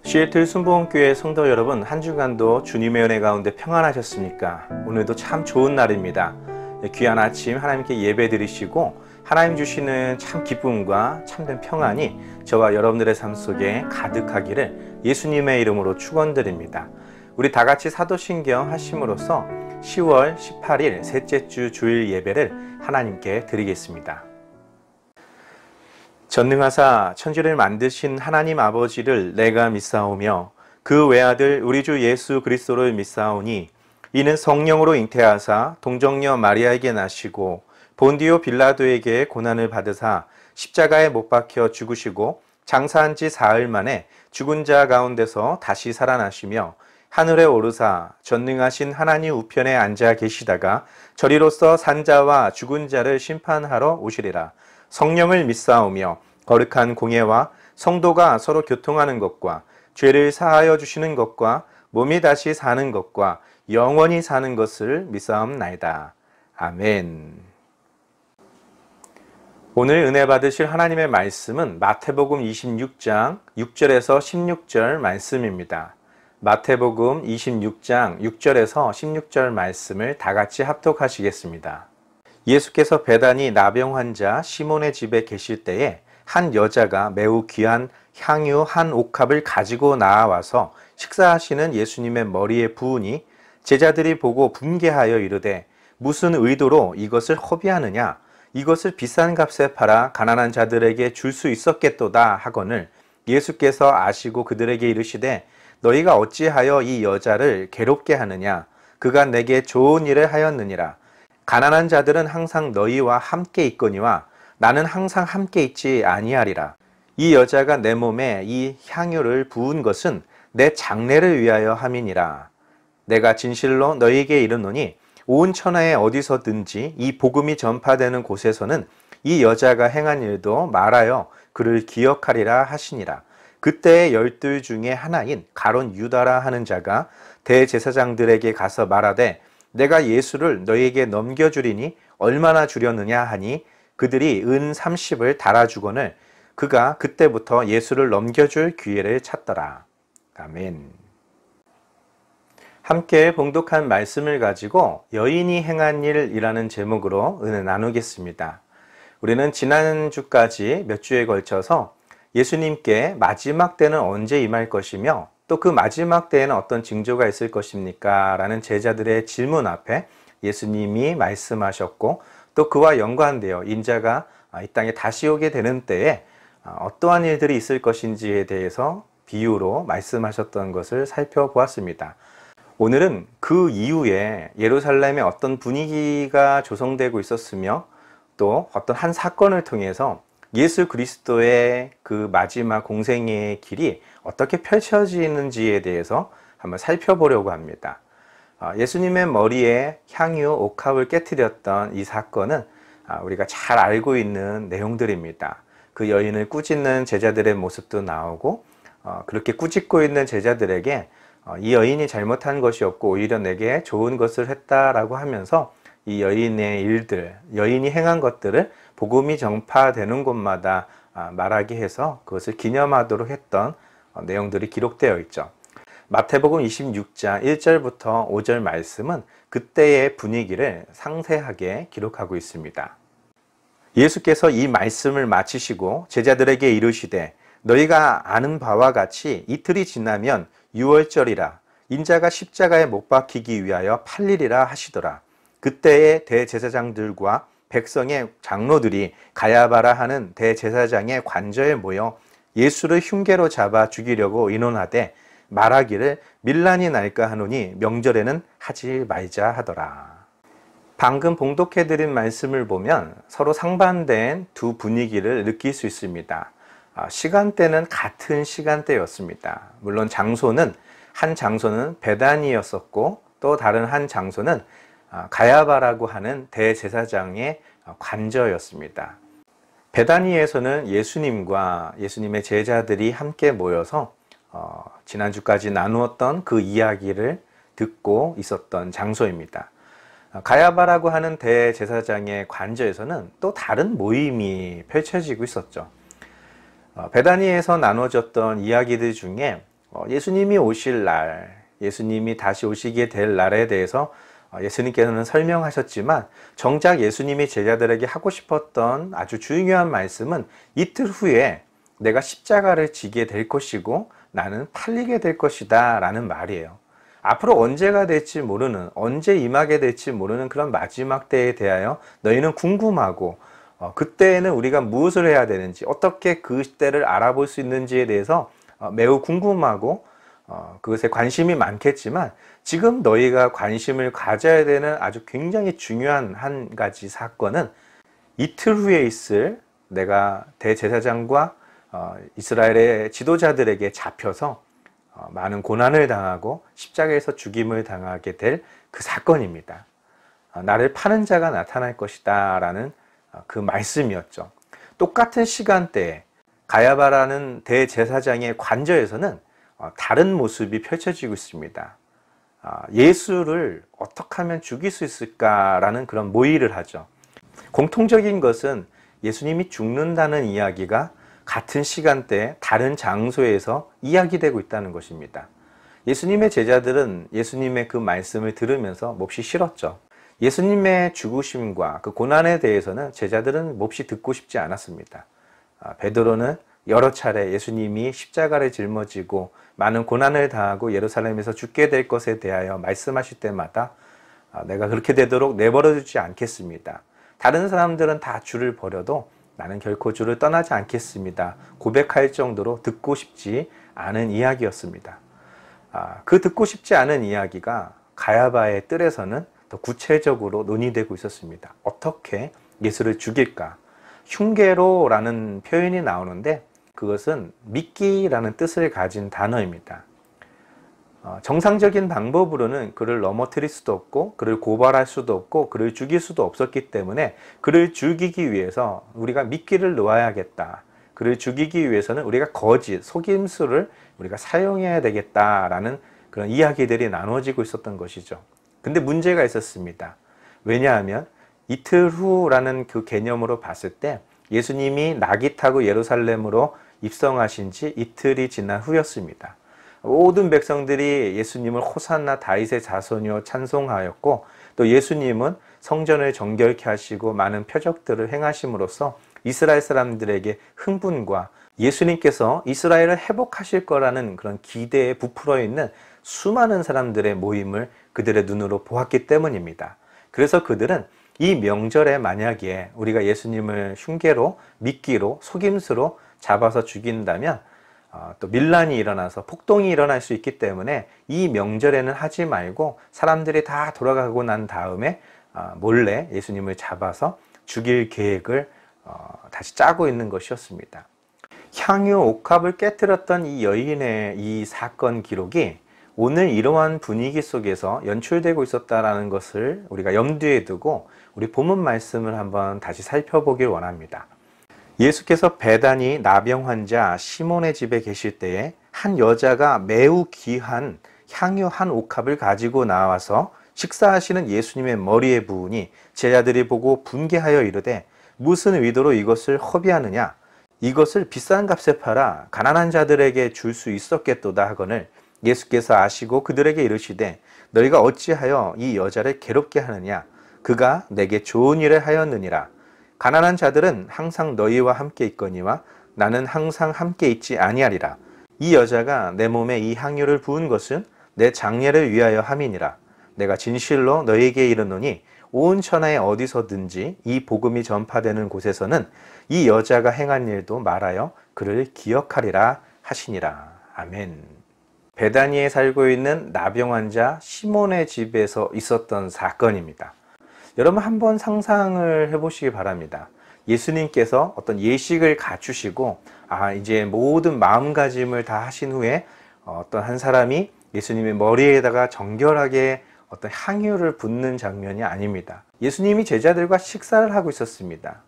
시애틀 순복음교회 성도 여러분, 한 주간도 주님의 은혜 가운데 평안하셨습니까? 오늘도 참 좋은 날입니다. 귀한 아침 하나님께 예배 드리시고 하나님 주시는 참 기쁨과 참된 평안이 저와 여러분들의 삶 속에 가득하기를 예수님의 이름으로 축원드립니다. 우리 다 같이 사도신경 하심으로써 10월 18일 셋째 주 주일 예배를 하나님께 드리겠습니다. 전능하사 천지를 만드신 하나님 아버지를 내가 믿사오며 그 외아들 우리 주 예수 그리스도를 믿사오니 이는 성령으로 잉태하사 동정녀 마리아에게 나시고 본디오 빌라도에게 고난을 받으사 십자가에 못 박혀 죽으시고 장사한 지 사흘 만에 죽은 자 가운데서 다시 살아나시며 하늘에 오르사 전능하신 하나님 우편에 앉아 계시다가 저리로서 산자와 죽은 자를 심판하러 오시리라. 성령을 믿사오며 거룩한 공예와 성도가 서로 교통하는 것과 죄를 사하여 주시는 것과 몸이 다시 사는 것과 영원히 사는 것을 믿사옵나이다. 아멘. 오늘 은혜 받으실 하나님의 말씀은 마태복음 26장 6절에서 16절 말씀입니다. 마태복음 26장 6절에서 16절 말씀을 다 같이 합독하시겠습니다. 예수께서 베다니 나병 환자 시몬의 집에 계실 때에 한 여자가 매우 귀한 향유 한 옥합을 가지고 나와서 식사하시는 예수님의 머리에 부으니 제자들이 보고 분개하여 이르되 무슨 의도로 이것을 허비하느냐? 이것을 비싼 값에 팔아 가난한 자들에게 줄 수 있었겠도다 하거늘 예수께서 아시고 그들에게 이르시되 너희가 어찌하여 이 여자를 괴롭게 하느냐? 그가 내게 좋은 일을 하였느니라. 가난한 자들은 항상 너희와 함께 있거니와 나는 항상 함께 있지 아니하리라. 이 여자가 내 몸에 이 향유를 부은 것은 내 장례를 위하여 함이니라. 내가 진실로 너희에게 이르노니 온 천하에 어디서든지 이 복음이 전파되는 곳에서는 이 여자가 행한 일도 말하여 그를 기억하리라 하시니라. 그때의 12 중에 하나인 가룟 유다라 하는 자가 대제사장들에게 가서 말하되 내가 예수를 너희에게 넘겨주리니 얼마나 주려느냐 하니 그들이 은 30을 달아주거늘 그가 그때부터 예수를 넘겨줄 기회를 찾더라. 아멘. 함께 봉독한 말씀을 가지고 여인이 행한 일이라는 제목으로 은혜 나누겠습니다. 우리는 지난주까지 몇 주에 걸쳐서 예수님께 마지막 때는 언제 임할 것이며 또 그 마지막 때에는 어떤 징조가 있을 것입니까? 라는 제자들의 질문 앞에 예수님이 말씀하셨고 또 그와 연관되어 인자가 이 땅에 다시 오게 되는 때에 어떠한 일들이 있을 것인지에 대해서 비유로 말씀하셨던 것을 살펴보았습니다. 오늘은 그 이후에 예루살렘에 어떤 분위기가 조성되고 있었으며 또 어떤 한 사건을 통해서 예수 그리스도의 그 마지막 공생의 길이 어떻게 펼쳐지는지에 대해서 한번 살펴보려고 합니다. 예수님의 머리에 향유 옥합을 깨뜨렸던 이 사건은 우리가 잘 알고 있는 내용들입니다. 그 여인을 꾸짖는 제자들의 모습도 나오고 그렇게 꾸짖고 있는 제자들에게 이 여인이 잘못한 것이 없고 오히려 내게 좋은 것을 했다라고 하면서 이 여인의 일들, 여인이 행한 것들을 복음이 전파되는 곳마다 말하게 해서 그것을 기념하도록 했던 내용들이 기록되어 있죠. 마태복음 26장 1절부터 5절 말씀은 그때의 분위기를 상세하게 기록하고 있습니다. 예수께서 이 말씀을 마치시고 제자들에게 이르시되 너희가 아는 바와 같이 이틀이 지나면 유월절이라 인자가 십자가에 못 박히기 위하여 팔리리라 하시더라. 그때의 대제사장들과 백성의 장로들이 가야바라 하는 대제사장의 관저에 모여 예수를 흉계로 잡아 죽이려고 의논하되 말하기를 밀란이 날까 하노니 명절에는 하지 말자 하더라. 방금 봉독해드린 말씀을 보면 서로 상반된 두 분위기를 느낄 수 있습니다. 시간대는 같은 시간대였습니다. 물론 한 장소는 베다니였었고 또 다른 한 장소는 가야바라고 하는 대제사장의 관저였습니다. 베다니에서는 예수님과 예수님의 제자들이 함께 모여서 지난주까지 나누었던 그 이야기를 듣고 있었던 장소입니다. 가야바라고 하는 대제사장의 관저에서는 또 다른 모임이 펼쳐지고 있었죠. 베다니에서 나눠졌던 이야기들 중에 예수님이 오실 날, 예수님이 다시 오시게 될 날에 대해서 예수님께서는 설명하셨지만 정작 예수님이 제자들에게 하고 싶었던 아주 중요한 말씀은 이틀 후에 내가 십자가를 지게 될 것이고 나는 팔리게 될 것이다 라는 말이에요. 앞으로 언제가 될지 모르는, 언제 임하게 될지 모르는 그런 마지막 때에 대하여 너희는 궁금하고 그때에는 우리가 무엇을 해야 되는지, 어떻게 그 때를 알아볼 수 있는지에 대해서 매우 궁금하고 그것에 관심이 많겠지만 지금 너희가 관심을 가져야 되는 아주 굉장히 중요한 한 가지 사건은 이틀 후에 있을 내가 대제사장과 이스라엘의 지도자들에게 잡혀서 많은 고난을 당하고 십자가에서 죽임을 당하게 될 그 사건입니다. 나를 파는 자가 나타날 것이다 라는 그 말씀이었죠. 똑같은 시간대에 가야바라는 대제사장의 관저에서는 다른 모습이 펼쳐지고 있습니다. 예수를 어떻게 하면 죽일 수 있을까라는 그런 모의를 하죠. 공통적인 것은 예수님이 죽는다는 이야기가 같은 시간대에 다른 장소에서 이야기되고 있다는 것입니다. 예수님의 제자들은 예수님의 그 말씀을 들으면서 몹시 싫었죠. 예수님의 죽으심과 그 고난에 대해서는 제자들은 몹시 듣고 싶지 않았습니다. 베드로는 여러 차례 예수님이 십자가를 짊어지고 많은 고난을 당하고 예루살렘에서 죽게 될 것에 대하여 말씀하실 때마다 내가 그렇게 되도록 내버려 두지 않겠습니다. 다른 사람들은 다 주를 버려도 나는 결코 주를 떠나지 않겠습니다. 고백할 정도로 듣고 싶지 않은 이야기였습니다. 그 듣고 싶지 않은 이야기가 가야바의 뜰에서는 더 구체적으로 논의되고 있었습니다. 어떻게 예수를 죽일까? 흉계로라는 표현이 나오는데 그것은 미끼라는 뜻을 가진 단어입니다. 정상적인 방법으로는 그를 넘어뜨릴 수도 없고 그를 고발할 수도 없고 그를 죽일 수도 없었기 때문에 그를 죽이기 위해서 우리가 미끼를 놓아야겠다. 그를 죽이기 위해서는 우리가 거짓, 속임수를 우리가 사용해야 되겠다라는 그런 이야기들이 나눠지고 있었던 것이죠. 근데 문제가 있었습니다. 왜냐하면 이틀 후라는 그 개념으로 봤을 때 예수님이 낙이 타고 예루살렘으로 입성하신 지 이틀이 지난 후였습니다. 모든 백성들이 예수님을 호산나 다윗의 자손이여 찬송하였고 또 예수님은 성전을 정결케 하시고 많은 표적들을 행하심으로써 이스라엘 사람들에게 흥분과 예수님께서 이스라엘을 회복하실 거라는 그런 기대에 부풀어 있는 수많은 사람들의 모임을 그들의 눈으로 보았기 때문입니다. 그래서 그들은 이 명절에 만약에 우리가 예수님을 흉계로, 미끼로, 속임수로 잡아서 죽인다면 또 밀란이 일어나서 폭동이 일어날 수 있기 때문에 이 명절에는 하지 말고 사람들이 다 돌아가고 난 다음에 몰래 예수님을 잡아서 죽일 계획을 다시 짜고 있는 것이었습니다. 향유 옥합을 깨뜨렸던 이 여인의 이 사건 기록이 오늘 이러한 분위기 속에서 연출되고 있었다는 것을 우리가 염두에 두고 우리 본문 말씀을 한번 다시 살펴보길 원합니다. 예수께서 베다니 나병 환자 시몬의 집에 계실 때에 한 여자가 매우 귀한 향유 한 옥합을 가지고 나와서 식사하시는 예수님의 머리에 부으니 제자들이 보고 분개하여 이르되 무슨 의도로 이것을 허비하느냐? 이것을 비싼 값에 팔아 가난한 자들에게 줄 수 있었겠도다 하거늘 예수께서 아시고 그들에게 이르시되 너희가 어찌하여 이 여자를 괴롭게 하느냐? 그가 내게 좋은 일을 하였느니라. 가난한 자들은 항상 너희와 함께 있거니와 나는 항상 함께 있지 아니하리라. 이 여자가 내 몸에 이 향유를 부은 것은 내 장례를 위하여 함이니라. 내가 진실로 너희에게 이르노니 온 천하에 어디서든지 이 복음이 전파되는 곳에서는 이 여자가 행한 일도 말하여 그를 기억하리라 하시니라. 아멘. 베다니에 살고 있는 나병 환자 시몬의 집에서 있었던 사건입니다. 여러분 한번 상상을 해보시기 바랍니다. 예수님께서 어떤 예식을 갖추시고 이제 모든 마음가짐을 다 하신 후에 어떤 한 사람이 예수님의 머리에다가 정결하게 어떤 향유를 붓는 장면이 아닙니다. 예수님이 제자들과 식사를 하고 있었습니다.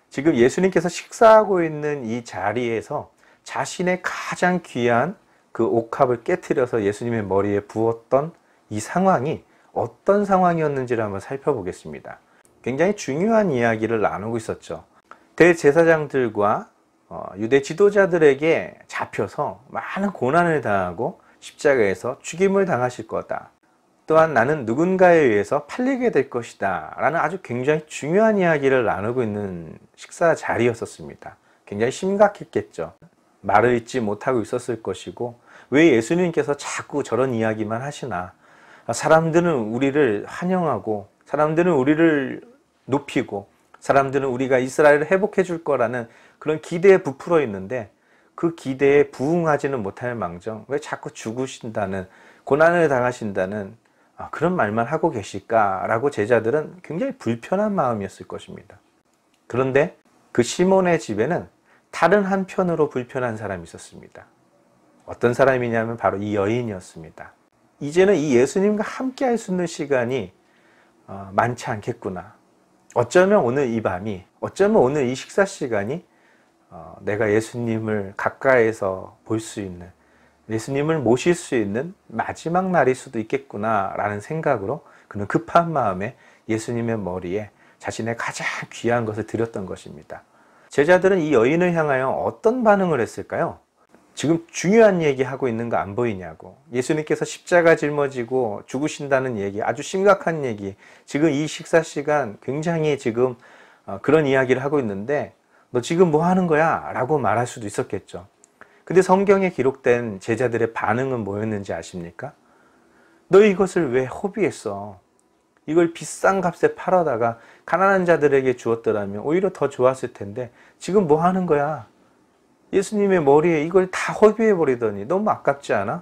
지금 예수님께서 식사하고 있는 이 자리에서 자신의 가장 귀한 그 옥합을 깨트려서 예수님의 머리에 부었던 이 상황이 어떤 상황이었는지를 한번 살펴보겠습니다. 굉장히 중요한 이야기를 나누고 있었죠. 대제사장들과 유대 지도자들에게 잡혀서 많은 고난을 당하고 십자가에서 죽임을 당하실 거다. 또한 나는 누군가에 의해서 팔리게 될 것이다 라는 아주 굉장히 중요한 이야기를 나누고 있는 식사 자리였었습니다. 굉장히 심각했겠죠. 말을 잇지 못하고 있었을 것이고, 왜 예수님께서 자꾸 저런 이야기만 하시나, 사람들은 우리를 환영하고 사람들은 우리를 높이고 사람들은 우리가 이스라엘을 회복해 줄 거라는 그런 기대에 부풀어 있는데, 그 기대에 부응하지는 못할 망정 왜 자꾸 죽으신다는, 고난을 당하신다는 그런 말만 하고 계실까라고 제자들은 굉장히 불편한 마음이었을 것입니다. 그런데 그 시몬의 집에는 다른 한편으로 불편한 사람이 있었습니다. 어떤 사람이냐면 바로 이 여인이었습니다. 이제는 이 예수님과 함께 할 수 있는 시간이 많지 않겠구나. 어쩌면 오늘 이 밤이, 어쩌면 오늘 이 식사 시간이 내가 예수님을 가까이에서 볼 수 있는, 예수님을 모실 수 있는 마지막 날일 수도 있겠구나 라는 생각으로 그는 급한 마음에 예수님의 머리에 자신의 가장 귀한 것을 드렸던 것입니다. 제자들은 이 여인을 향하여 어떤 반응을 했을까요? 지금 중요한 얘기 하고 있는 거 안 보이냐고, 예수님께서 십자가 짊어지고 죽으신다는 얘기, 아주 심각한 얘기, 지금 이 식사 시간 굉장히 지금 그런 이야기를 하고 있는데 너 지금 뭐 하는 거야? 라고 말할 수도 있었겠죠. 근데 성경에 기록된 제자들의 반응은 뭐였는지 아십니까? 너 이것을 왜 허비했어? 이걸 비싼 값에 팔아다가 가난한 자들에게 주었더라면 오히려 더 좋았을 텐데 지금 뭐 하는 거야? 예수님의 머리에 이걸 다 허비해 버리더니 너무 아깝지 않아?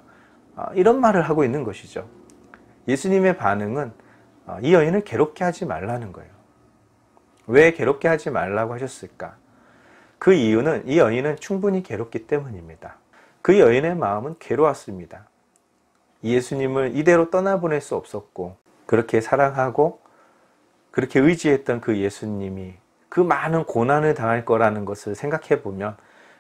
이런 말을 하고 있는 것이죠. 예수님의 반응은 이 여인을 괴롭게 하지 말라는 거예요. 왜 괴롭게 하지 말라고 하셨을까? 그 이유는 이 여인은 충분히 괴롭기 때문입니다. 그 여인의 마음은 괴로웠습니다. 예수님을 이대로 떠나보낼 수 없었고, 그렇게 사랑하고 그렇게 의지했던 그 예수님이 그 많은 고난을 당할 거라는 것을 생각해 보면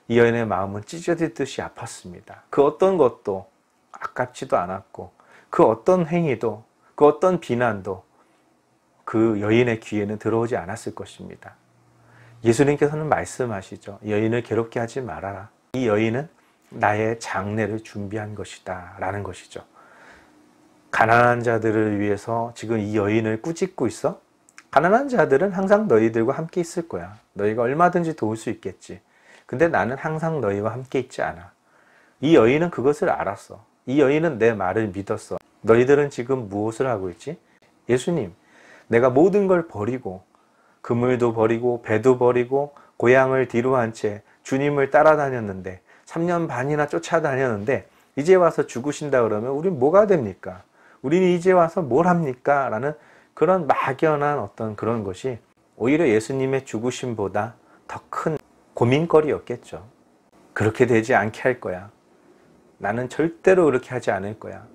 이 여인의 마음은 찢어지듯이 아팠습니다. 그 어떤 것도 아깝지도 않았고, 그 어떤 행위도, 그 어떤 비난도 그 여인의 귀에는 들어오지 않았을 것입니다. 예수님께서는 말씀하시죠. 여인을 괴롭게 하지 말아라. 이 여인은 나의 장례를 준비한 것이다 라는 것이죠. 가난한 자들을 위해서 지금 이 여인을 꾸짖고 있어? 가난한 자들은 항상 너희들과 함께 있을 거야. 너희가 얼마든지 도울 수 있겠지. 근데 나는 항상 너희와 함께 있지 않아. 이 여인은 그것을 알았어. 이 여인은 내 말을 믿었어. 너희들은 지금 무엇을 하고 있지? 예수님, 내가 모든 걸 버리고, 그물도 버리고 배도 버리고 고향을 뒤로 한 채 주님을 따라다녔는데 3년 반이나 쫓아다녔는데 이제 와서 죽으신다 그러면 우린 뭐가 됩니까? 우리는 이제 와서 뭘 합니까? 라는 그런 막연한 어떤 그런 것이 오히려 예수님의 죽으심보다 더 큰 고민거리였겠죠. 그렇게 되지 않게 할 거야. 나는 절대로 그렇게 하지 않을 거야.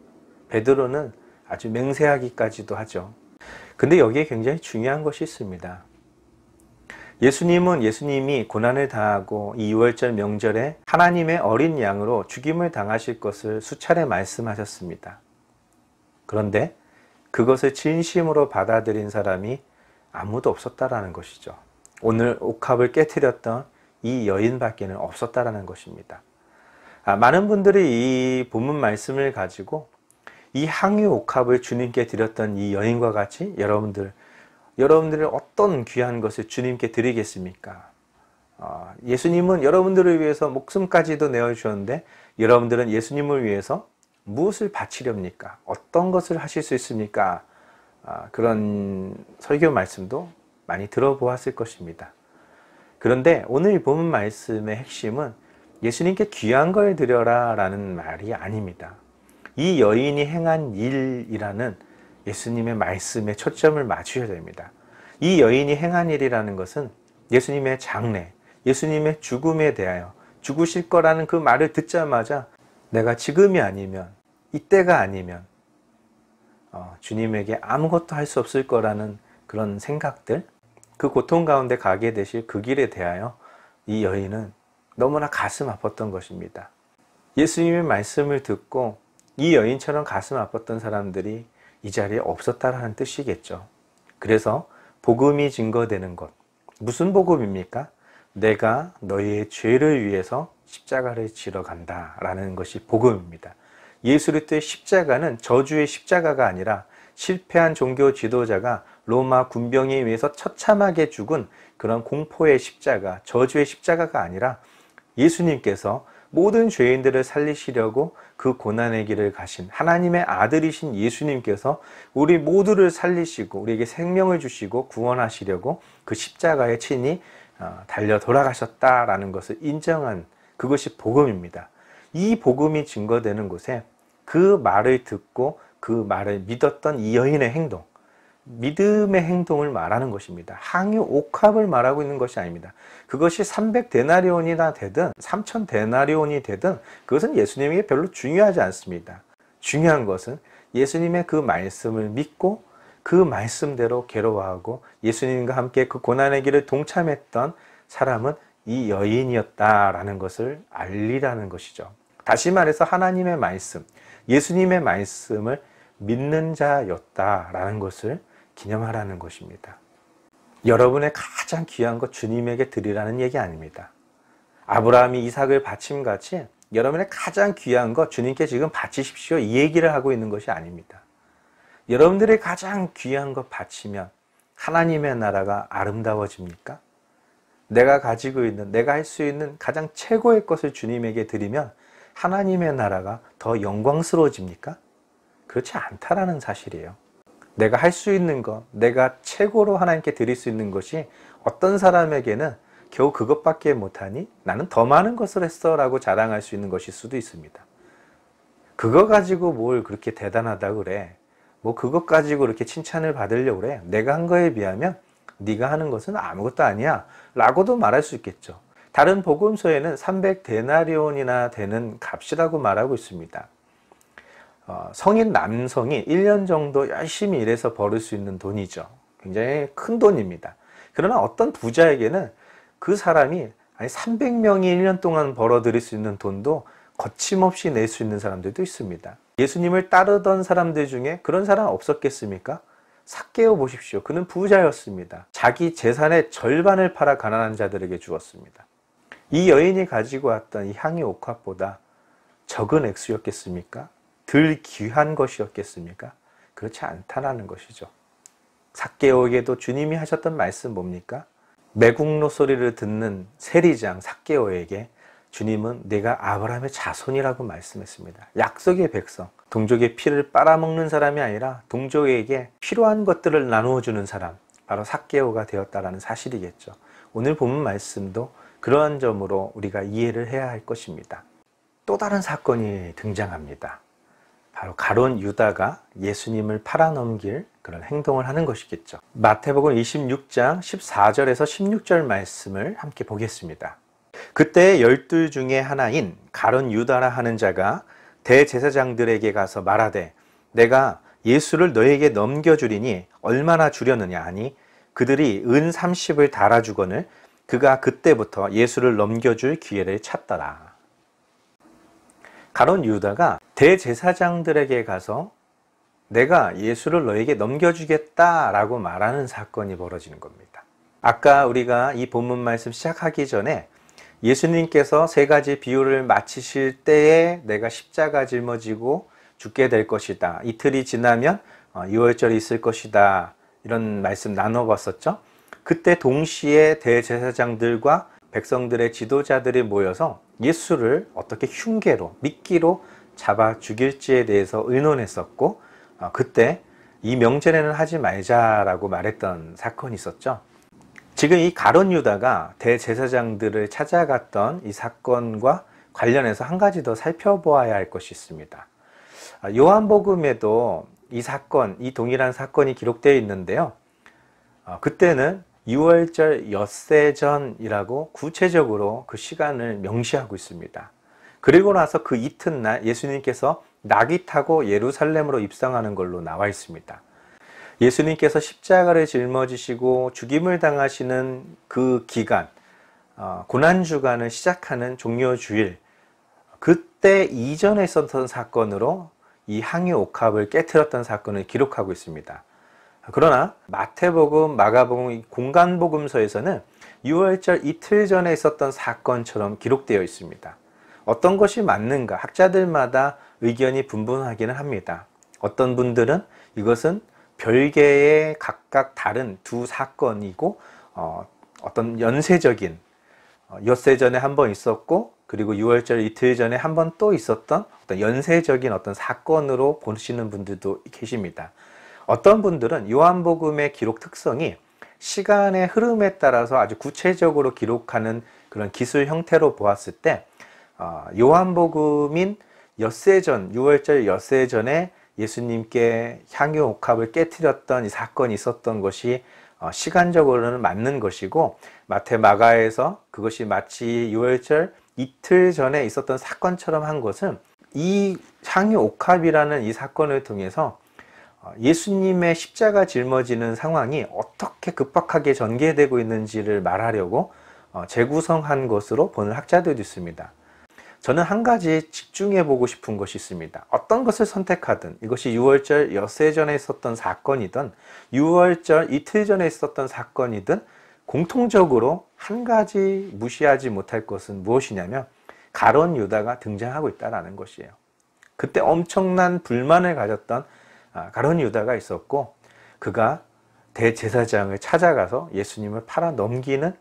베드로는 아주 맹세하기까지도 하죠. 근데 여기에 굉장히 중요한 것이 있습니다. 예수님이 고난을 당하고 이 유월절 명절에 하나님의 어린 양으로 죽임을 당하실 것을 수차례 말씀하셨습니다. 그런데 그것을 진심으로 받아들인 사람이 아무도 없었다라는 것이죠. 오늘 옥합을 깨트렸던 이 여인밖에는 없었다라는 것입니다. 많은 분들이 이 본문 말씀을 가지고 이 항유 옥합을 주님께 드렸던 이 여인과 같이 여러분들을 어떤 귀한 것을 주님께 드리겠습니까? 예수님은 여러분들을 위해서 목숨까지도 내어주셨는데 여러분들은 예수님을 위해서 무엇을 바치렵니까? 어떤 것을 하실 수 있습니까? 그런 설교 말씀도 많이 들어보았을 것입니다. 그런데 오늘 본문 말씀의 핵심은 예수님께 귀한 걸 드려라 라는 말이 아닙니다. 이 여인이 행한 일이라는 예수님의 말씀에 초점을 맞추셔야 됩니다. 이 여인이 행한 일이라는 것은 예수님의 장례, 예수님의 죽음에 대하여 죽으실 거라는 그 말을 듣자마자 내가 지금이 아니면, 이때가 아니면 주님에게 아무것도 할 수 없을 거라는 그런 생각들, 그 고통 가운데 가게 되실 그 길에 대하여 이 여인은 너무나 가슴 아팠던 것입니다. 예수님의 말씀을 듣고 이 여인처럼 가슴 아팠던 사람들이 이 자리에 없었다라는 뜻이겠죠. 그래서 복음이 증거되는 것, 무슨 복음입니까? 내가 너희의 죄를 위해서 십자가를 지러 간다라는 것이 복음입니다. 예수 그리스도의 십자가는 저주의 십자가가 아니라 실패한 종교 지도자가 로마 군병에 의해서 처참하게 죽은 그런 공포의 십자가, 저주의 십자가가 아니라 예수님께서 모든 죄인들을 살리시려고 그 고난의 길을 가신 하나님의 아들이신 예수님께서 우리 모두를 살리시고 우리에게 생명을 주시고 구원하시려고 그 십자가에 친히 달려 돌아가셨다라는 것을 인정한 그것이 복음입니다. 이 복음이 증거되는 곳에 그 말을 듣고 그 말을 믿었던 이 여인의 행동, 믿음의 행동을 말하는 것입니다. 항유 옥합을 말하고 있는 것이 아닙니다. 그것이 300데나리온이나 되든 3000데나리온이 되든 그것은 예수님에게 별로 중요하지 않습니다. 중요한 것은 예수님의 그 말씀을 믿고 그 말씀대로 괴로워하고 예수님과 함께 그 고난의 길을 동참했던 사람은 이 여인이었다라는 것을 알리라는 것이죠. 다시 말해서 하나님의 말씀, 예수님의 말씀을 믿는 자였다라는 것을 기념하라는 것입니다. 여러분의 가장 귀한 것 주님에게 드리라는 얘기 아닙니다. 아브라함이 이삭을 바침같이 여러분의 가장 귀한 것 주님께 지금 바치십시오 이 얘기를 하고 있는 것이 아닙니다. 여러분들의 가장 귀한 것 바치면 하나님의 나라가 아름다워집니까? 내가 가지고 있는, 내가 할 수 있는 가장 최고의 것을 주님에게 드리면 하나님의 나라가 더 영광스러워집니까? 그렇지 않다라는 사실이에요. 내가 할 수 있는 것, 내가 최고로 하나님께 드릴 수 있는 것이 어떤 사람에게는 겨우 그것밖에 못하니 나는 더 많은 것을 했어 라고 자랑할 수 있는 것일 수도 있습니다. 그거 가지고 뭘 그렇게 대단하다고 그래. 뭐 그것 가지고 그렇게 칭찬을 받으려고 그래. 내가 한 거에 비하면 네가 하는 것은 아무것도 아니야 라고도 말할 수 있겠죠. 다른 복음서에는 300데나리온이나 되는 값이라고 말하고 있습니다. 성인 남성이 1년 정도 열심히 일해서 벌을 수 있는 돈이죠. 굉장히 큰 돈입니다. 그러나 어떤 부자에게는 그 사람이 300명이 1년 동안 벌어들일 수 있는 돈도 거침없이 낼 수 있는 사람들도 있습니다. 예수님을 따르던 사람들 중에 그런 사람 없었겠습니까? 삭개오 보십시오. 그는 부자였습니다. 자기 재산의 절반을 팔아 가난한 자들에게 주었습니다. 이 여인이 가지고 왔던 이 향유 옥합보다 적은 액수였겠습니까? 덜 귀한 것이었겠습니까? 그렇지 않다라는 것이죠. 삭개오에게도 주님이 하셨던 말씀 뭡니까? 매국노 소리를 듣는 세리장 삭개오에게 주님은 내가 아브라함의 자손이라고 말씀했습니다. 약속의 백성, 동족의 피를 빨아먹는 사람이 아니라 동족에게 필요한 것들을 나누어주는 사람, 바로 삭개오가 되었다라는 사실이겠죠. 오늘 본문 말씀도 그러한 점으로 우리가 이해를 해야 할 것입니다. 또 다른 사건이 등장합니다. 바로 가룟 유다가 예수님을 팔아넘길 그런 행동을 하는 것이겠죠. 마태복음 26장 14절에서 16절 말씀을 함께 보겠습니다. 그때 12 중에 하나인 가룟 유다라 하는 자가 대제사장들에게 가서 말하되 내가 예수를 너에게 넘겨주리니 얼마나 주려느냐 하니 그들이 은 30을 달아주거늘 그가 그때부터 예수를 넘겨줄 기회를 찾더라. 가룟 유다가 대제사장들에게 가서 내가 예수를 너에게 넘겨주겠다라고 말하는 사건이 벌어지는 겁니다. 아까 우리가 이 본문 말씀 시작하기 전에 예수님께서 세 가지 비유를 마치실 때에 내가 십자가 짊어지고 죽게 될 것이다. 이틀이 지나면 유월절이 있을 것이다. 이런 말씀 나눠봤었죠. 그때 동시에 대제사장들과 백성들의 지도자들이 모여서 예수를 어떻게 흉계로, 미끼로 잡아 죽일지에 대해서 의논했었고 그때 이 명절에는 하지 말자라고 말했던 사건이 있었죠. 지금 이 가룟 유다가 대제사장들을 찾아갔던 이 사건과 관련해서 한 가지 더 살펴보아야 할 것이 있습니다. 요한복음에도 이 사건, 이 동일한 사건이 기록되어 있는데요. 그때는 유월절 엿새전이라고 구체적으로 그 시간을 명시하고 있습니다. 그리고 나서 그 이튿날 예수님께서 낙이 타고 예루살렘으로 입성하는 걸로 나와 있습니다. 예수님께서 십자가를 짊어지시고 죽임을 당하시는 그 기간, 고난주간을 시작하는 종료주일, 그때 이전에 있었던 사건으로 이 항유 옥합을 깨트렸던 사건을 기록하고 있습니다. 그러나 마태복음, 마가복음, 공간복음서에서는 유월절 이틀 전에 있었던 사건처럼 기록되어 있습니다. 어떤 것이 맞는가 학자들마다 의견이 분분하기는 합니다. 어떤 분들은 이것은 별개의 각각 다른 두 사건이고 어떤 연쇄적인 엿새 전에 한 번 있었고 그리고 유월절 이틀 전에 한 번 또 있었던 어떤 연쇄적인 어떤 사건으로 보시는 분들도 계십니다. 어떤 분들은 요한복음의 기록 특성이 시간의 흐름에 따라서 아주 구체적으로 기록하는 그런 기술 형태로 보았을 때 요한복음인 엿새전, 유월절 엿새전에 예수님께 향유 옥합을 깨뜨렸던 이 사건이 있었던 것이 시간적으로는 맞는 것이고 마태, 마가에서 그것이 마치 유월절 이틀 전에 있었던 사건처럼 한 것은 이 향유 옥합이라는 이 사건을 통해서 예수님의 십자가 짊어지는 상황이 어떻게 급박하게 전개되고 있는지를 말하려고 재구성한 것으로 보는 학자들도 있습니다. 저는 한 가지 집중해 보고 싶은 것이 있습니다. 어떤 것을 선택하든 이것이 유월절 엿새 전에 있었던 사건이든 유월절 이틀 전에 있었던 사건이든 공통적으로 한 가지 무시하지 못할 것은 무엇이냐면 가룟 유다가 등장하고 있다는 것이에요. 그때 엄청난 불만을 가졌던 가룟 유다가 있었고 그가 대제사장을 찾아가서 예수님을 팔아 넘기는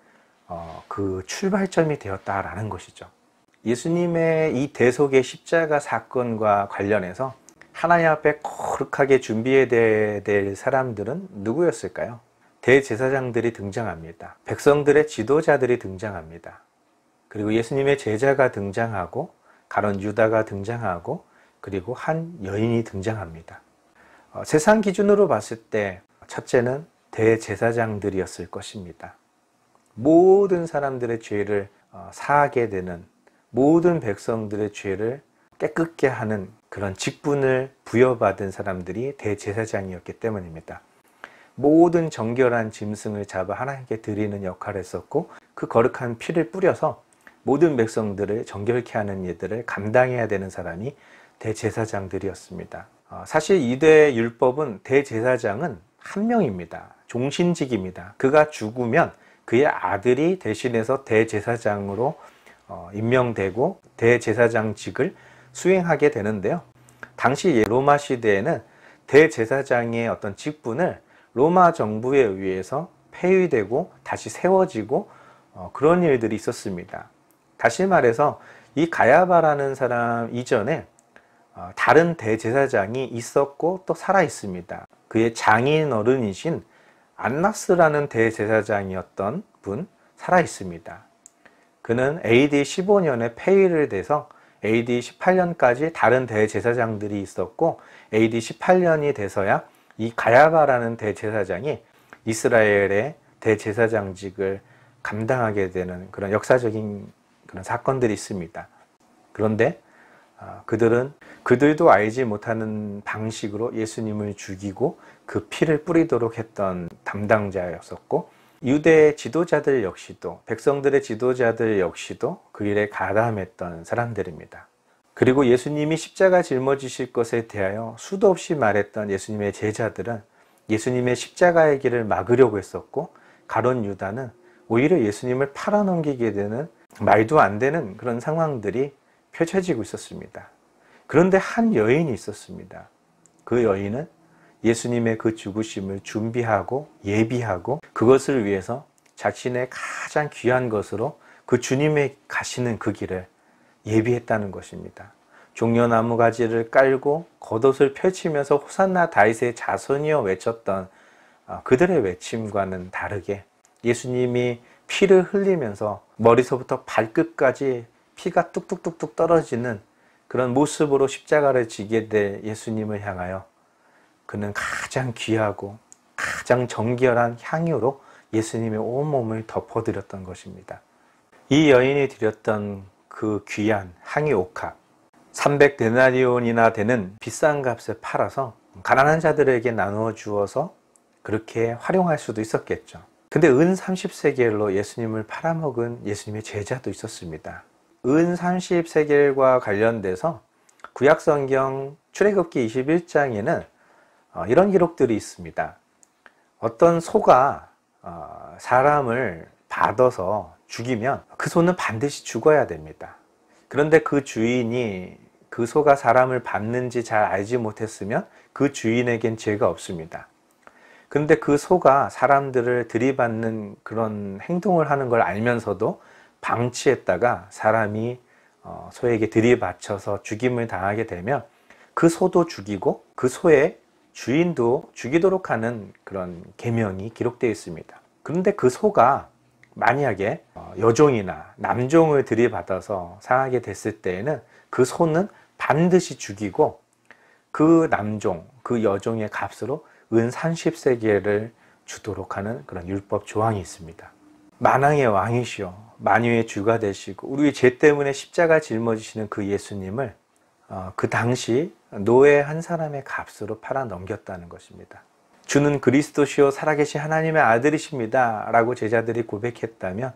그 출발점이 되었다라는 것이죠. 예수님의 이 대속의 십자가 사건과 관련해서 하나님 앞에 거룩하게 준비해야 될 사람들은 누구였을까요? 대제사장들이 등장합니다. 백성들의 지도자들이 등장합니다. 그리고 예수님의 제자가 등장하고 가룟 유다가 등장하고 그리고 한 여인이 등장합니다. 세상 기준으로 봤을 때 첫째는 대제사장들이었을 것입니다. 모든 사람들의 죄를 사하게 되는 모든 백성들의 죄를 깨끗게 하는 그런 직분을 부여받은 사람들이 대제사장이었기 때문입니다. 모든 정결한 짐승을 잡아 하나님께 드리는 역할을 했었고 그 거룩한 피를 뿌려서 모든 백성들을 정결케 하는 일들을 감당해야 되는 사람이 대제사장들이었습니다. 사실 유대 율법은 대제사장은 한 명입니다. 종신직입니다. 그가 죽으면 그의 아들이 대신해서 대제사장으로 임명되고 대제사장직을 수행하게 되는데요. 당시 로마 시대에는 대제사장의 어떤 직분을 로마 정부에 의해서 폐위되고 다시 세워지고 그런 일들이 있었습니다. 다시 말해서 이 가야바라는 사람 이전에 다른 대제사장이 있었고 또 살아 있습니다. 그의 장인 어른이신 안나스라는 대제사장이었던 분 살아 있습니다. 그는 AD 15년에 폐위를 돼서 AD 18년까지 다른 대제사장들이 있었고 AD 18년이 돼서야 이 가야바라는 대제사장이 이스라엘의 대제사장직을 감당하게 되는 그런 역사적인 그런 사건들이 있습니다. 그런데 그들도 알지 못하는 방식으로 예수님을 죽이고 그 피를 뿌리도록 했던 담당자였었고 유대 지도자들 역시도 백성들의 지도자들 역시도 그 일에 가담했던 사람들입니다. 그리고 예수님이 십자가 짊어지실 것에 대하여 수도 없이 말했던 예수님의 제자들은 예수님의 십자가의 길을 막으려고 했었고 가룟 유다는 오히려 예수님을 팔아넘기게 되는 말도 안 되는 그런 상황들이 펼쳐지고 있었습니다. 그런데 한 여인이 있었습니다. 그 여인은 예수님의 그 죽으심을 준비하고 예비하고 그것을 위해서 자신의 가장 귀한 것으로 그 주님의 가시는 그 길을 예비했다는 것입니다. 종려나무 가지를 깔고 겉옷을 펼치면서 호산나 다윗의 자손이여 외쳤던 그들의 외침과는 다르게 예수님이 피를 흘리면서 머리서부터 발끝까지 피가 뚝뚝뚝뚝 떨어지는 그런 모습으로 십자가를 지게 될 예수님을 향하여 그는 가장 귀하고 가장 정결한 향유로 예수님의 온몸을 덮어드렸던 것입니다. 이 여인이 드렸던 그 귀한 향유 옥합 300데나리온이나 되는 비싼 값에 팔아서 가난한 자들에게 나누어 주어서 그렇게 활용할 수도 있었겠죠. 근데 은 30세겔로 예수님을 팔아먹은 예수님의 제자도 있었습니다. 은 30세겔과 관련돼서 구약성경 출애굽기 21장에는 이런 기록들이 있습니다. 어떤 소가 사람을 받아서 죽이면 그 소는 반드시 죽어야 됩니다. 그런데 그 주인이 그 소가 사람을 받는지 잘 알지 못했으면 그 주인에겐 죄가 없습니다. 그런데 그 소가 사람들을 들이받는 그런 행동을 하는 걸 알면서도 방치했다가 사람이 소에게 들이받쳐서 죽임을 당하게 되면 그 소도 죽이고 그 소의 주인도 죽이도록 하는 그런 계명이 기록되어 있습니다. 그런데 그 소가 만약에 여종이나 남종을 들이받아서 상하게 됐을 때에는 그 소는 반드시 죽이고 그 남종, 그 여종의 값으로 은 30세겔을 주도록 하는 그런 율법 조항이 있습니다. 만왕의 왕이시오, 만유의 주가 되시고 우리 죄 때문에 십자가 짊어지시는 그 예수님을 그 당시 노예 한 사람의 값으로 팔아 넘겼다는 것입니다. 주는 그리스도시요 살아계신 하나님의 아들이십니다 라고 제자들이 고백했다면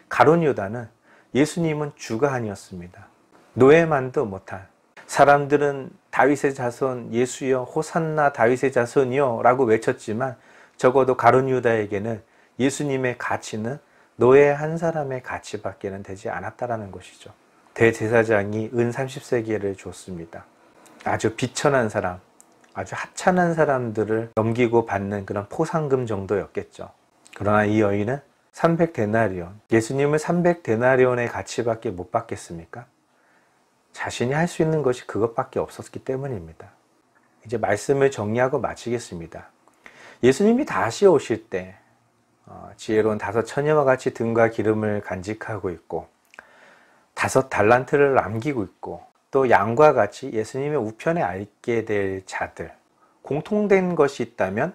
가룟 유다는 예수님은 주가 아니었습니다. 노예만도 못한, 사람들은 다윗의 자손 예수여 호산나 다윗의 자손이요 라고 외쳤지만 적어도 가룟 유다에게는 예수님의 가치는 노예 한 사람의 가치밖에는 되지 않았다라는 것이죠. 대제사장이 은 30세겔을 줬습니다. 아주 비천한 사람, 아주 하찮은 사람들을 넘기고 받는 그런 포상금 정도였겠죠. 그러나 이 여인은 300데나리온, 예수님을 300데나리온의 가치밖에 못 받겠습니까? 자신이 할 수 있는 것이 그것밖에 없었기 때문입니다. 이제 말씀을 정리하고 마치겠습니다. 예수님이 다시 오실 때 지혜로운 5 처녀와 같이 등과 기름을 간직하고 있고 5 달란트를 남기고 있고 또 양과 같이 예수님의 우편에 앉게 될 자들, 공통된 것이 있다면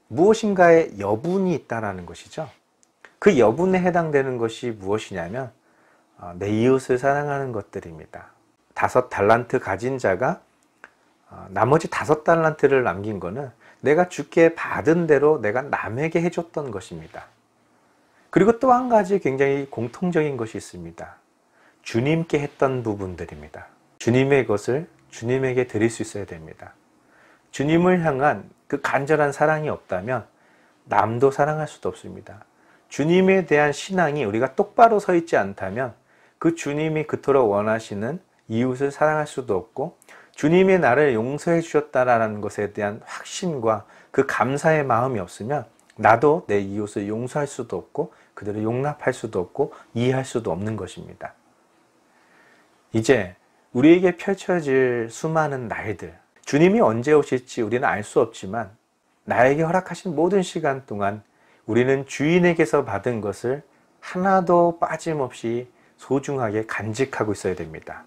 무엇인가의 여분이 있다는 것이죠. 그 여분에 해당되는 것이 무엇이냐면 내 이웃을 사랑하는 것들입니다. 5 달란트 가진 자가 나머지 5 달란트를 남긴 거는 내가 주께 받은 대로 내가 남에게 해줬던 것입니다. 그리고 또 한 가지 굉장히 공통적인 것이 있습니다. 주님께 했던 부분들입니다. 주님의 것을 주님에게 드릴 수 있어야 됩니다. 주님을 향한 그 간절한 사랑이 없다면 남도 사랑할 수도 없습니다. 주님에 대한 신앙이 우리가 똑바로 서 있지 않다면 그 주님이 그토록 원하시는 이웃을 사랑할 수도 없고 주님이 나를 용서해 주셨다라는 것에 대한 확신과 그 감사의 마음이 없으면 나도 내 이웃을 용서할 수도 없고 그들을 용납할 수도 없고 이해할 수도 없는 것입니다. 이제 우리에게 펼쳐질 수많은 날들, 주님이 언제 오실지 우리는 알 수 없지만 나에게 허락하신 모든 시간 동안 우리는 주인에게서 받은 것을 하나도 빠짐없이 소중하게 간직하고 있어야 됩니다.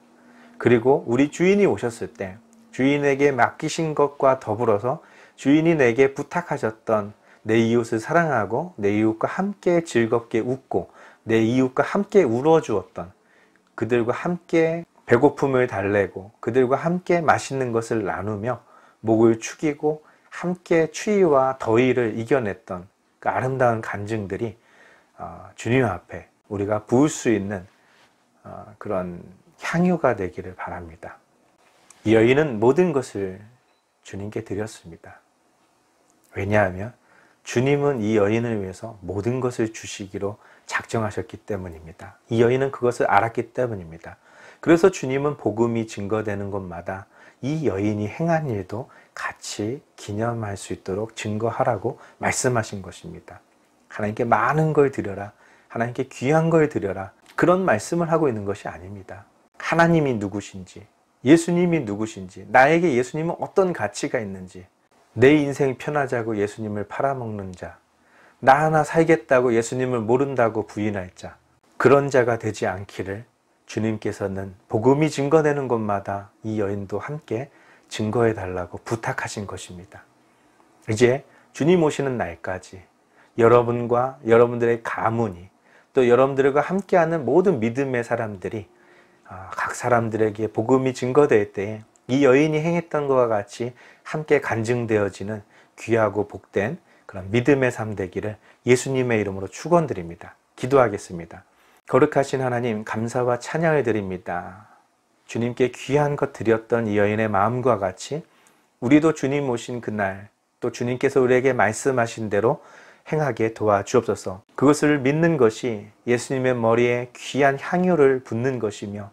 그리고 우리 주인이 오셨을 때 주인에게 맡기신 것과 더불어서 주인이 내게 부탁하셨던 내 이웃을 사랑하고 내 이웃과 함께 즐겁게 웃고 내 이웃과 함께 울어주었던, 그들과 함께 배고픔을 달래고 그들과 함께 맛있는 것을 나누며 목을 축이고 함께 추위와 더위를 이겨냈던 그 아름다운 간증들이 주님 앞에 우리가 부을 수 있는 그런 향유가 되기를 바랍니다. 이 여인은 모든 것을 주님께 드렸습니다. 왜냐하면 주님은 이 여인을 위해서 모든 것을 주시기로 작정하셨기 때문입니다. 이 여인은 그것을 알았기 때문입니다. 그래서 주님은 복음이 증거되는 곳마다 이 여인이 행한 일도 같이 기념할 수 있도록 증거하라고 말씀하신 것입니다. 하나님께 많은 걸 드려라, 하나님께 귀한 걸 드려라, 그런 말씀을 하고 있는 것이 아닙니다. 하나님이 누구신지, 예수님이 누구신지, 나에게 예수님은 어떤 가치가 있는지, 내 인생 편하자고 예수님을 팔아먹는 자, 나 하나 살겠다고 예수님을 모른다고 부인할 자, 그런 자가 되지 않기를 주님께서는 복음이 증거되는 곳마다 이 여인도 함께 증거해 달라고 부탁하신 것입니다. 이제 주님 오시는 날까지 여러분과 여러분들의 가문이 또 여러분들과 함께하는 모든 믿음의 사람들이 각 사람들에게 복음이 증거될 때에 이 여인이 행했던 것과 같이 함께 간증되어지는 귀하고 복된 그런 믿음의 삶 되기를 예수님의 이름으로 축원드립니다. 기도하겠습니다. 거룩하신 하나님, 감사와 찬양을 드립니다. 주님께 귀한 것 드렸던 이 여인의 마음과 같이 우리도 주님 오신 그날 또 주님께서 우리에게 말씀하신 대로 행하게 도와주옵소서. 그것을 믿는 것이 예수님의 머리에 귀한 향유를 붓는 것이며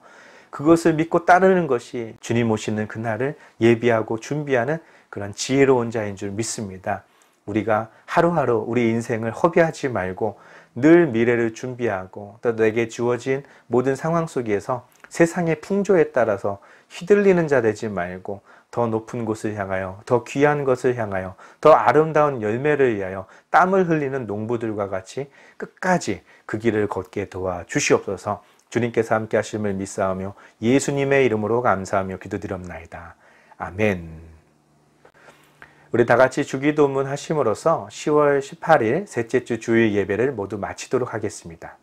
그것을 믿고 따르는 것이 주님 오시는 그날을 예비하고 준비하는 그런 지혜로운 자인 줄 믿습니다. 우리가 하루하루 우리 인생을 허비하지 말고 늘 미래를 준비하고 또 내게 주어진 모든 상황 속에서 세상의 풍조에 따라서 휘둘리는 자 되지 말고 더 높은 곳을 향하여 더 귀한 것을 향하여 더 아름다운 열매를 위하여 땀을 흘리는 농부들과 같이 끝까지 그 길을 걷게 도와주시옵소서. 주님께서 함께 하심을 믿사오며 예수님의 이름으로 감사하며 기도드렸나이다. 아멘. 우리 다 같이 주기도문 하심으로써 10월 18일 셋째 주 주일 예배를 모두 마치도록 하겠습니다.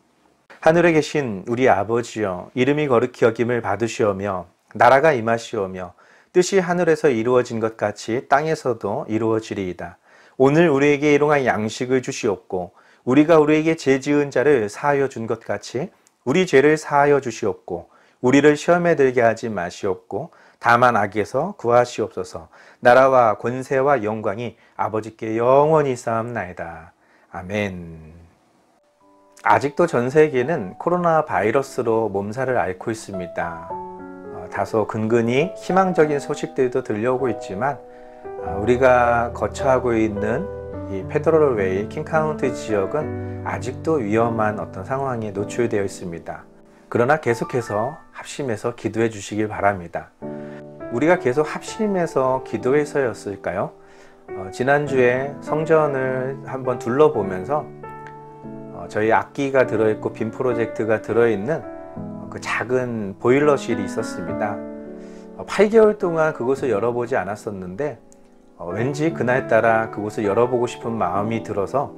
하늘에 계신 우리 아버지여, 이름이 거룩히 여김을 받으시오며 나라가 임하시오며 뜻이 하늘에서 이루어진 것 같이 땅에서도 이루어지리이다. 오늘 우리에게 일용할 양식을 주시옵고 우리가 우리에게 죄 지은 자를 사하여 준 것 같이 우리 죄를 사하여 주시옵고 우리를 시험에 들게 하지 마시옵고 다만 악에서 구하시옵소서. 나라와 권세와 영광이 아버지께 영원히 쌓옵나이다. 아멘. 아직도 전 세계는 코로나 바이러스로 몸살을 앓고 있습니다. 다소 근근히 희망적인 소식들도 들려오고 있지만 우리가 거처하고 있는 이 페더럴웨이 킹카운티 지역은 아직도 위험한 어떤 상황에 노출되어 있습니다. 그러나 계속해서 합심해서 기도해 주시길 바랍니다. 우리가 계속 합심해서 기도해서였을까요? 지난주에 성전을 한번 둘러보면서 저희 악기가 들어있고 빔 프로젝트가 들어있는 그 작은 보일러실이 있었습니다. 8개월 동안 그곳을 열어보지 않았었는데 왠지 그날따라 그곳을 열어보고 싶은 마음이 들어서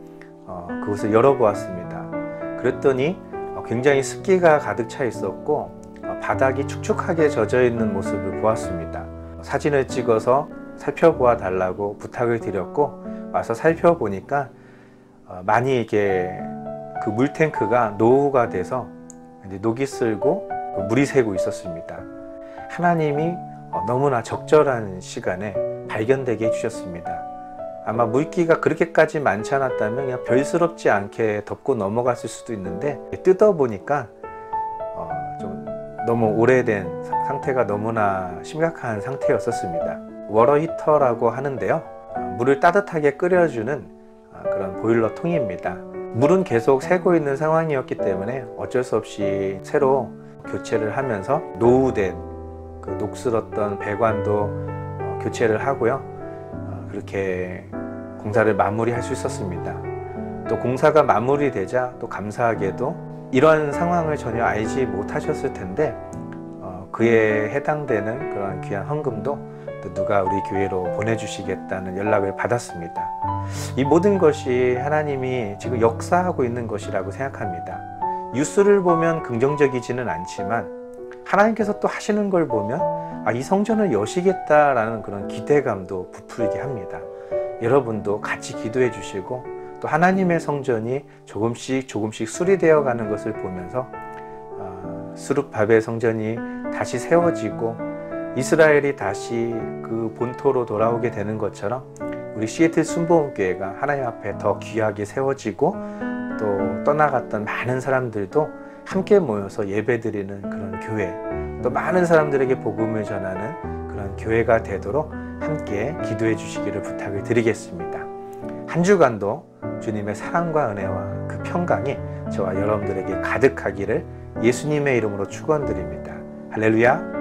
그곳을 열어보았습니다. 그랬더니 굉장히 습기가 가득 차 있었고 바닥이 축축하게 젖어 있는 모습을 보았습니다. 사진을 찍어서 살펴보아 달라고 부탁을 드렸고 와서 살펴보니까 많이 이게 그 물탱크가 노후가 돼서 녹이 슬고 물이 새고 있었습니다. 하나님이 너무나 적절한 시간에 발견되게 해주셨습니다. 아마 물기가 그렇게까지 많지 않았다면 그냥 별스럽지 않게 덮고 넘어갔을 수도 있는데 뜯어보니까 좀 너무 오래된 상태가 너무나 심각한 상태였었습니다. 워터 히터라고 하는데요, 물을 따뜻하게 끓여주는 그런 보일러 통입니다. 물은 계속 새고 있는 상황이었기 때문에 어쩔 수 없이 새로 교체를 하면서 노후된 그 녹슬었던 배관도 교체를 하고요. 그렇게 공사를 마무리할 수 있었습니다. 또 공사가 마무리되자 또 감사하게도 이런 상황을 전혀 알지 못하셨을 텐데 그에 해당되는 그런 귀한 헌금도 또 누가 우리 교회로 보내주시겠다는 연락을 받았습니다. 이 모든 것이 하나님이 지금 역사하고 있는 것이라고 생각합니다. 뉴스를 보면 긍정적이지는 않지만 하나님께서 또 하시는 걸 보면 이 성전을 여시겠다라는 그런 기대감도 부풀게 합니다. 여러분도 같이 기도해 주시고 또 하나님의 성전이 조금씩 수리되어 가는 것을 보면서 스룹바벨 성전이 다시 세워지고 이스라엘이 다시 그 본토로 돌아오게 되는 것처럼 우리 시애틀 순복음교회가 하나님 앞에 더 귀하게 세워지고 또 떠나갔던 많은 사람들도 함께 모여서 예배드리는 그런 교회, 또 많은 사람들에게 복음을 전하는 그런 교회가 되도록 함께 기도해 주시기를 부탁을 드리겠습니다. 한 주간도 주님의 사랑과 은혜와 그 평강이 저와 여러분들에게 가득하기를 예수님의 이름으로 축원드립니다. 할렐루야.